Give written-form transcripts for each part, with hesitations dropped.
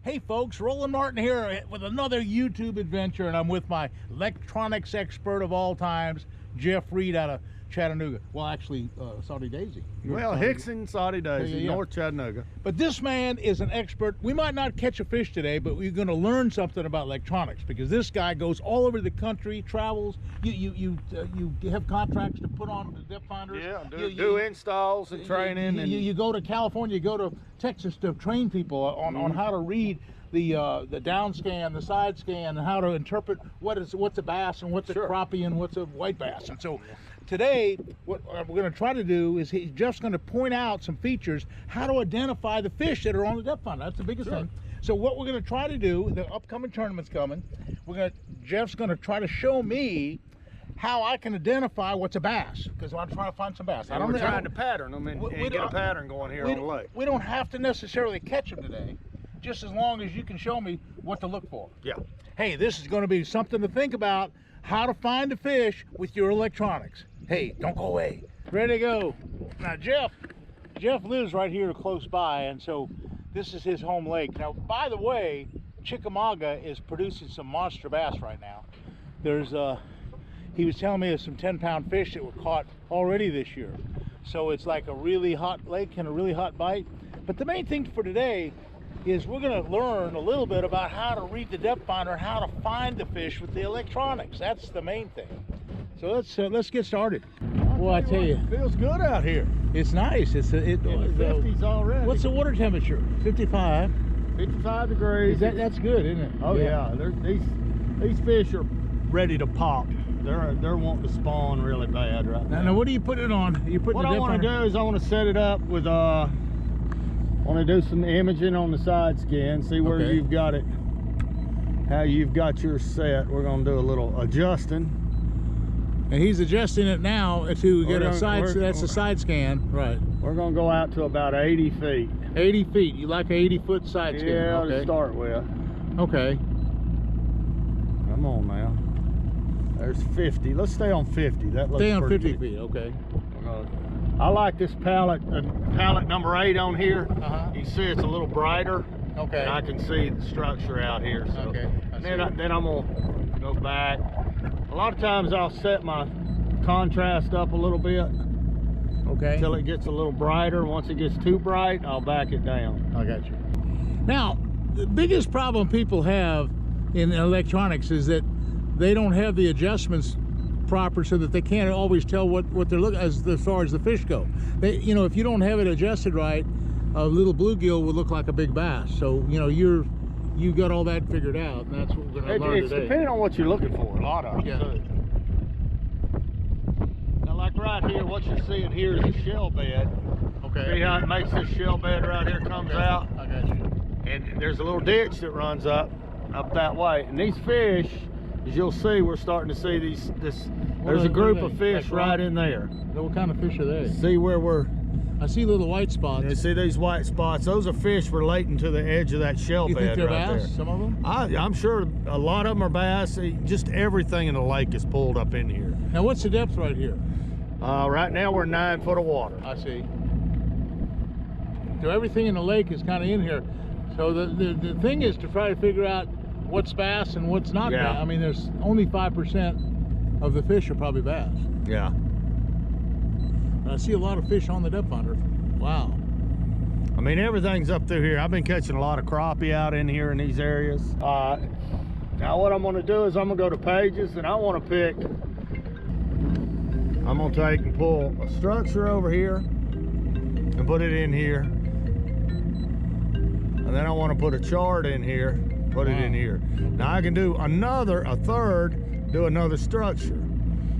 Hey folks, Roland Martin here with another YouTube adventure, and I'm with my electronics expert of all times, Jeff Reed out of Chattanooga. Well, actually, Saudi Daisy. Well, Hickson, Saudi Daisy, North Chattanooga. But this man is an expert. We might not catch a fish today, but we're going to learn something about electronics because this guy goes all over the country, travels. You have contracts to put on the depth finders. Yeah, do installs and training. You go to California, you go to Texas to train people on how to read the down scan, the side scan, and how to interpret what's a bass and what's a crappie and what's a white bass. And so today, what we're going to try to do is he's just going to point out some features, how to identify the fish that are on the depth finder. That's the biggest thing. So what we're going to try to do, the upcoming tournament's coming, Jeff's going to try to show me how I can identify what's a bass, because I'm trying to find some bass. We're trying to pattern them and get a pattern going here on the lake. We don't have to necessarily catch them today, just as long as you can show me what to look for. Yeah. Hey, this is going to be something to think about, how to find a fish with your electronics. Hey, don't go away. Ready to go. Now, Jeff lives right here close by, and so this is his home lake. Now, by the way, Chickamauga is producing some monster bass right now. He was telling me there's some 10-pound fish that were caught already this year. So it's like a really hot lake and a really hot bite. But the main thing for today is we're going to learn a little bit about how to read the depth finder, how to find the fish with the electronics. That's the main thing. So let's get started. Well, I tell you, it feels good out here. It's nice. It's in the 50s already. What's the water temperature? 55. 55 degrees. That's good, isn't it? Oh yeah. These fish are ready to pop. They're wanting to spawn really bad right now. Now what do you put it on? What I want to do is I want to set it up with I want to do some imaging on the side scan, see where you've got it, how you've got yours set. We're going to do a little adjusting. And he's adjusting it now to get a side. That's a side scan, right? We're going to go out to about 80 feet. 80 feet. You like an 80-foot side scan? Yeah, to start with. Okay. Come on now. There's 50. Let's stay on 50. That looks stay on 50 good. feet. Okay. I like this palette, palette number 8 on here. You see it's a little brighter. Okay. And I can see the structure out here. So. Okay. Then I'm gonna go back. A lot of times I'll set my contrast up a little bit. Okay. Until it gets a little brighter. Once it gets too bright, I'll back it down. I got you. Now, the biggest problem people have in electronics is that they don't have the adjustments proper, so that they can't always tell what they're looking as far as the fish go. If you don't have it adjusted right, a little bluegill would look like a big bass. So you've got all that figured out, and that's what we're going to learn today. It's depending on what you're looking for. A lot of it. Yeah. Now, like right here, what you're seeing here is a shell bed. Okay. See how it makes this shell bed right here comes out? I got you. And there's a little ditch that runs up that way. And these fish, as you'll see, we're starting to see there's a group of fish right in there. What kind of fish are they? See where I see little white spots. You see these white spots? Those are fish relating to the edge of that shell you bed think they're right bass, there. some of them? I'm sure a lot of them are bass. Just everything in the lake is pulled up in here. Now what's the depth right here? Right now we're 9 foot of water. I see. So everything in the lake is kind of in here. So the thing is to try to figure out what's bass and what's not bass. I mean, there's only 5% of the fish are probably bass. Yeah. I see a lot of fish on the depth finder. Wow. I mean, everything's up through here. I've been catching a lot of crappie out in here in these areas. Now what I'm going to do is I'm going to go to pages, and I want to pick, I'm going to take and pull a structure over here and put it in here. And then I want to put a chart in here, put it in here. Now I can do a third, do another structure.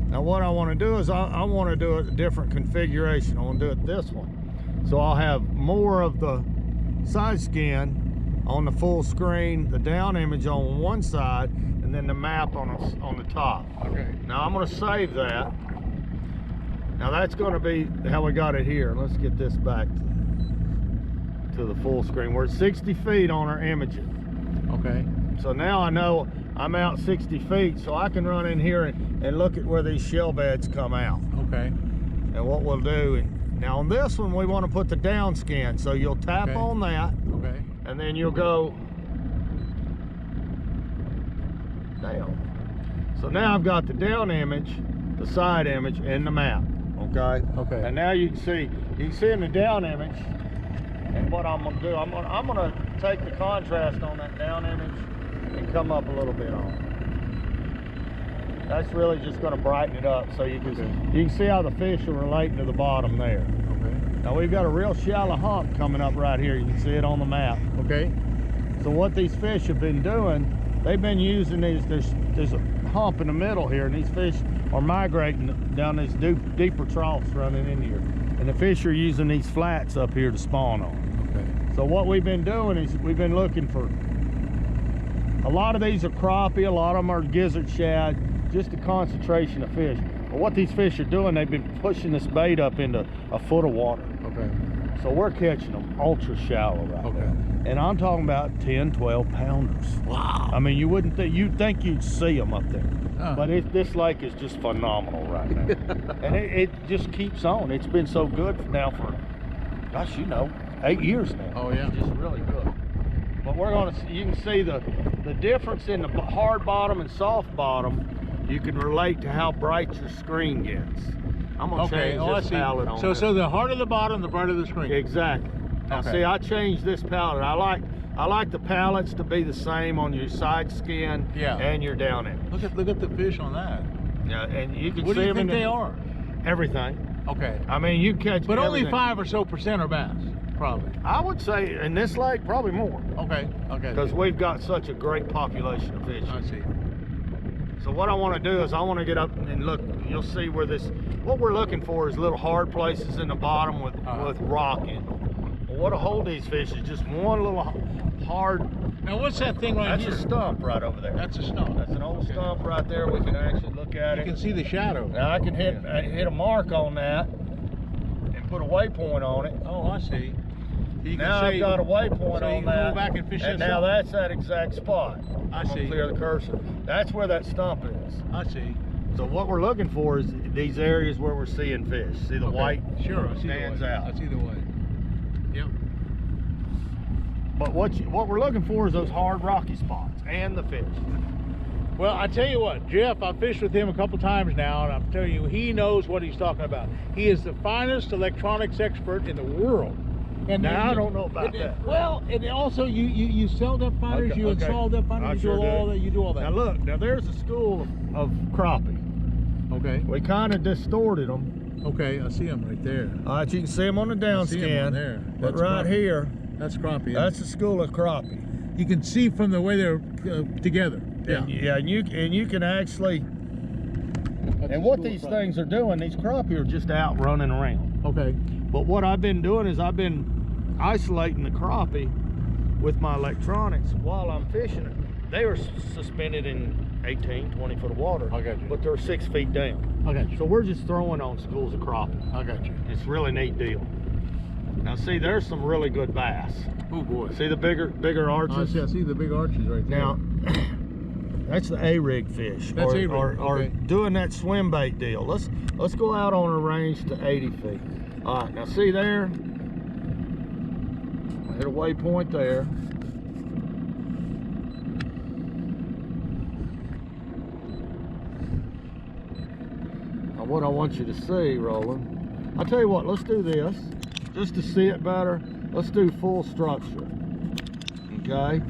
Now what I want to do is I want to do a different configuration. I want to do it this one. So I'll have more of the side scan on the full screen, the down image on one side, and then the map on the top. Okay. Now I'm going to save that. Now that's going to be how we got it here. Let's get this back to the full screen. We're at 60 feet on our imaging. Okay. So now I know I'm out 60 feet, so I can run in here and look at where these shell beds come out. Okay. And what we'll do, now on this one we want to put the down scan, so you'll tap on that. Okay. And then you'll go down. So now I've got the down image, the side image, and the map. Okay. Okay. And now you can see in the down image. And what I'm gonna do, I'm gonna take the contrast on that down image and come up a little bit on it. That's really just gonna brighten it up, so you can see how the fish are relating to the bottom there. Okay. Now we've got a real shallow hump coming up right here. You can see it on the map. Okay. So what these fish have been doing, they've been using these. There's a hump in the middle here, and these fish are migrating down these deeper troughs running in here. And the fish are using these flats up here to spawn on. Okay. So what we've been doing is we've been looking for, a lot of these are crappie, a lot of them are gizzard shad, just a concentration of fish. But what these fish are doing, they've been pushing this bait up into a foot of water. Okay. So we're catching them ultra shallow right Okay. now. And I'm talking about 10, 12 pounders. Wow. I mean, you'd think you'd see them up there. Huh. But this lake is just phenomenal right now. And it just keeps on. It's been so good now for, gosh, 8 years now. Oh, yeah. It's just really good. But you can see the difference in the hard bottom and soft bottom. You can relate to how bright your screen gets. I'm gonna change this palette on this. So the harder the bottom, the brighter the screen. Exactly. Now Okay. see, I changed this palette. I like the palettes to be the same on your side skin and your down image. Look at the fish on that. Yeah, and you can What see do you them think they are? Everything. Okay. I mean, you catch But only everything. 5% or so are bass, probably. I would say in this lake, probably more. Okay. Okay. Because we've got such a great population of fish. I see. So what I want to do is I want to get up and look. You'll see where what we're looking for is little hard places in the bottom with rock in them. Well, what'll hold these fish is just one little hard. Now what's that thing right That's here? a stump right over there. That's a stump. That's an old stump right there. We can actually look at You it. can see the shadow. Now I can hit a mark on that and put a waypoint on it. Oh, I see. You Now I've got a waypoint so on you can that. go back and fish that now stump. that's that exact spot. I I'm gonna see. clear the cursor. That's where that stump is. I see. So what we're looking for is these areas where we're seeing fish. See the white? Sure, I see stands the white. out. I see the white. Yep. But what we're looking for is those hard rocky spots and the fish. Well, I tell you what, Jeff, I've fished with him a couple times now, and I'm telling you, he knows what he's talking about. He is the finest electronics expert in the world. And Now, I don't know about that. Well, and also you sell depth finders, you install depth I finders, sure you do all that. You do all that. Now look, there's a school of crappie. Okay. We kind of distorted them. Okay, I see them right there. All right, you can see them on the down I see 'em skin. on there. But That's right crappie. here, That's crappie. that's a school of crappie. You can see from the way they're together. Yeah. And you can actually. That's And a what school of these crappie. things are doing, these crappie are just out running around. Okay. But what I've been doing is I've been isolating the crappie with my electronics while I'm fishing it. They are suspended in 18, 20 foot of water. I got you. But they're 6 feet down. I got you. So we're just throwing on schools of crappie. I got you. It's a really neat deal. Now see, there's some really good bass. Oh boy. See the bigger arches? I see the big arches right there. Now, that's the A-rig fish. That's A-rig, or okay. doing that swim bait deal. Let's go out on a range to 80 feet. All right, now see there? I hit a waypoint there. Now what I want you to see, Roland, I'll tell you what, let's do this. Just to see it better, let's do full structure. Okay?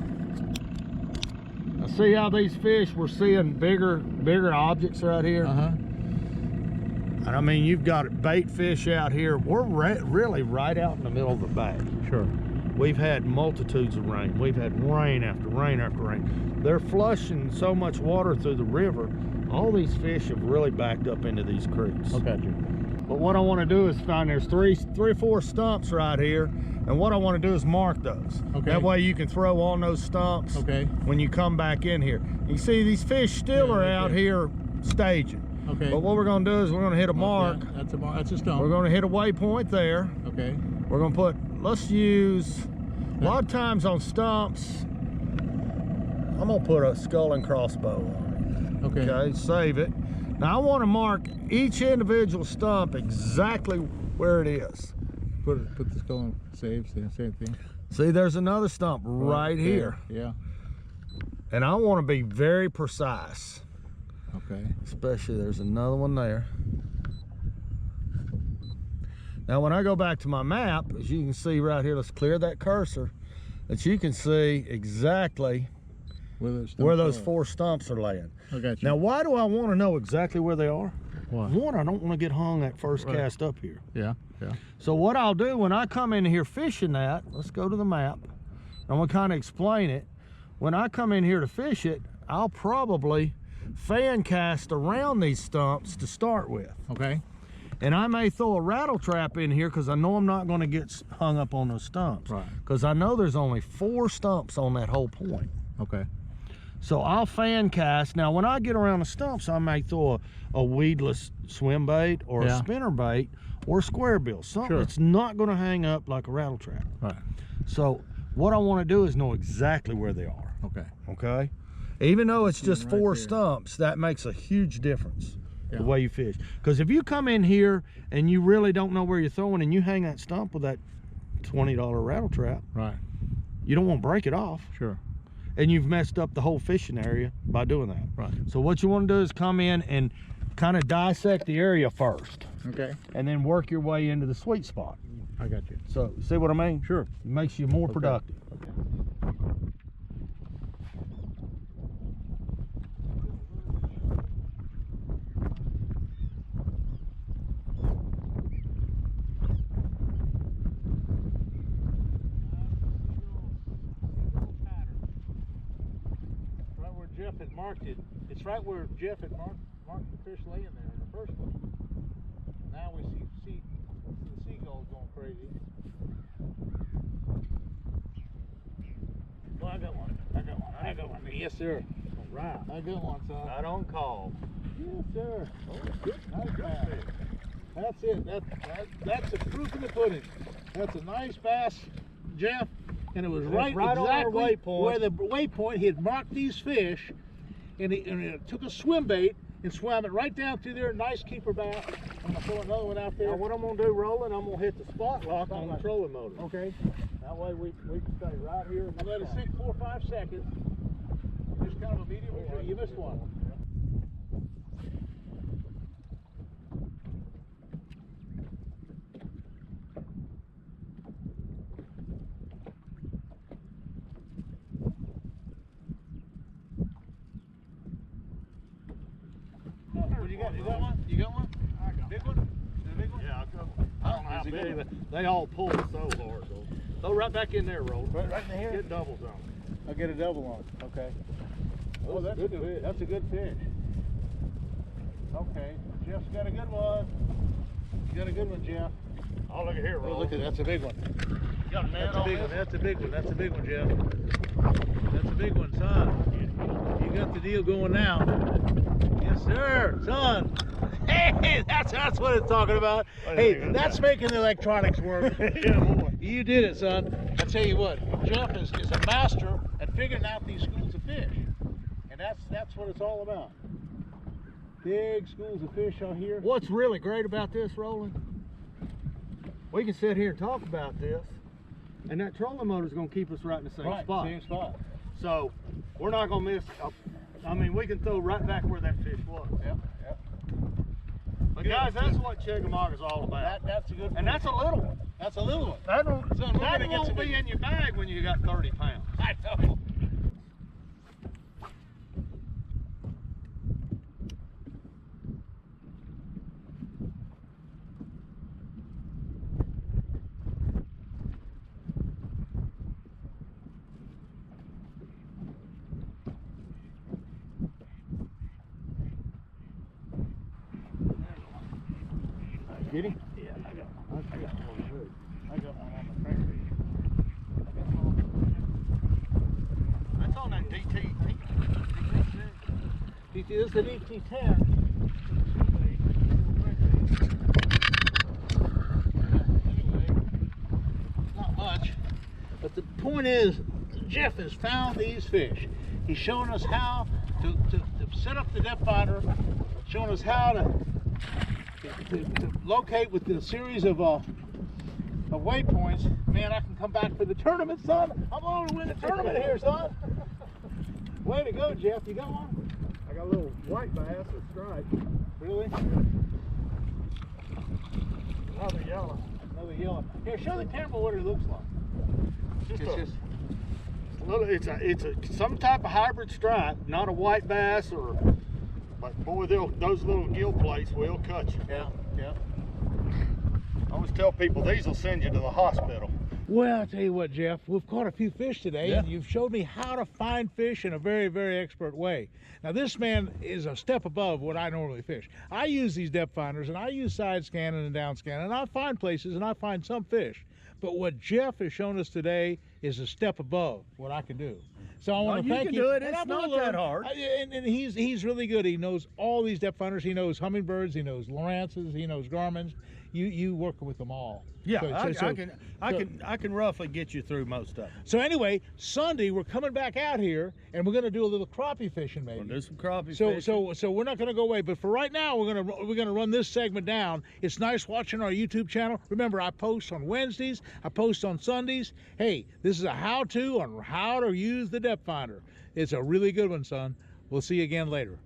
Now see how these fish, we're seeing bigger objects right here? Uh-huh. And I mean, you've got bait fish out here. We're really right out in the middle of the bay. Sure. We've had multitudes of rain. We've had rain after rain after rain. They're flushing so much water through the river. All these fish have really backed up into these creeks. I got you. But what I want to do is find there's three or four stumps right here. And what I want to do is mark those. Okay. That way you can throw on those stumps Okay. when you come back in here. You see these fish still are out here staging. Okay. But what we're going to do is we're going to hit a mark. Okay. That's a mark. That's a stump. We're going to hit a waypoint there. Okay. We're going to put, let's use, a lot of times on stumps, I'm going to put a skull and crossbow on it. Okay. Okay, save it. Now I want to mark each individual stump exactly where it is. Put the skull on save, same thing. See, there's another stump right there. here. Yeah. And I want to be very precise. Okay. Especially, there's another one there. Now, when I go back to my map, as you can see right here, let's clear that cursor, that you can see exactly where those 4 stumps are laying. I got you. Now, why do I want to know exactly where they are? Why? One, I don't want to get hung that first cast up here. Yeah, yeah. So what I'll do when I come in here fishing that, let's go to the map. I'm gonna kind of explain it. When I come in here to fish it, I'll probably fan cast around these stumps to start with. Okay. And I may throw a rattle trap in here because I know I'm not gonna get hung up on those stumps. Right. Because I know there's only 4 stumps on that whole point. Okay. So I'll fan cast. Now when I get around the stumps, I may throw a weedless swim bait or a spinner bait or a square bill, something that's not gonna hang up like a rattle trap. Right. So what I wanna do is know exactly where they are. Okay. Okay? Even though it's just 4 stumps, that makes a huge difference the way you fish. Because if you come in here and you really don't know where you're throwing and you hang that stump with that $20 rattle trap, right, you don't want to break it off. Sure. And you've messed up the whole fishing area by doing that. Right. So what you want to do is come in and kind of dissect the area first. Okay. And then work your way into the sweet spot. I got you. So see what I mean? Sure. It makes you more productive. Okay. Jeff had marked it. It's right where Jeff had marked the fish laying there in the first place. Now we see the seagulls going crazy. Well, I got one. Yes, sir. All right. I got one, son. Not on call. Yes, sir. Oh, good. Nice Good bass. fish. That's it. That's the proof in the pudding. That's a nice bass, Jeff. And it was right on our exactly waypoint. where the waypoint he had marked these fish, and he took a swim bait and swam it right down through there. Nice keeper bass. I'm gonna throw another one out there. Now what I'm gonna do, Roland, I'm gonna hit the spot lock on the trolling motor. Okay. That way we can stay right here. And let it sink 4 or 5 seconds. Just kind of a medium. You missed one. You got one? I got big one? Is it a big one? Yeah, I don't know how big, but they all pull so hard. So throw right back in there, Roland. Right in here? Get doubles on. I'll get a double on. Okay. Oh, that's a good fish. That's a good fish. Okay. Jeff's got a good one. You got a good one, Jeff. Oh, look at here, Roland. Oh, look at that. That's a big one. You got a net That's a on big this? one. That's a big one. That's a big one, Jeff. That's a big one, son. You got the deal going now. Yes, sir, son. Hey, that's what it's talking about. Hey, that's making the electronics work. Yeah, boy. You did it, son. I tell you what, Jeff is a master at figuring out these schools of fish, and that's what it's all about. Big schools of fish out here. What's really great about this, Roland? We can sit here and talk about this, and that trolling motor is going to keep us right in the same spot. Same spot. So we're not going to miss. I mean, we can throw right back where that fish was. Yep. But guys, that's what Chickamauga's all about. That's a good. And that's a little one. That's a little one. That Son, we're that gonna get won't some be big- in your bag when you got 30 pounds. I know. Get him? Yeah, I got one. I got one too. I got one on the crankbait. That's on that DT. DT, this is an ET10. Not much, but the point is, Jeff has found these fish. He's showing us how to set up the depth finder, showing us how to locate with the series of waypoints. Man, I can come back for the tournament, son. I'm going to win the tournament here, son. Way to go, Jeff. You got one? I got a little white bass with stripe. Really? Another yellow. Another yellow. Here, show the camera what it looks like. It's some type of hybrid stripe, not a white bass but boy, those little gill plates will cut you. Yeah, yeah. I always tell people these will send you to the hospital. Well, I'll tell you what, Jeff, we've caught a few fish today, Yeah. and you've showed me how to find fish in a very, very expert way. Now, this man is a step above what I normally fish. I use these depth finders, and I use side scanning and down scanning, and I find places, and I find some fish. But what Jeff has shown us today is a step above what I can do. So I want to thank you. You can do it. And It's I'm not gonna learn. that hard. And he's really good. He knows all these depth finders. He knows hummingbirds. He knows Lawrences. He knows Garmins. You work with them all. Yeah, I can roughly get you through most of them. So anyway, Sunday we're coming back out here, and we're going to do a little crappie fishing, maybe. We'll do some crappie So fishing. so we're not going to go away, but for right now we're gonna run this segment down. It's nice watching our YouTube channel. Remember, I post on Wednesdays, I post on Sundays. Hey, this is a how-to on how to use the depth finder. It's a really good one, son. We'll see you again later.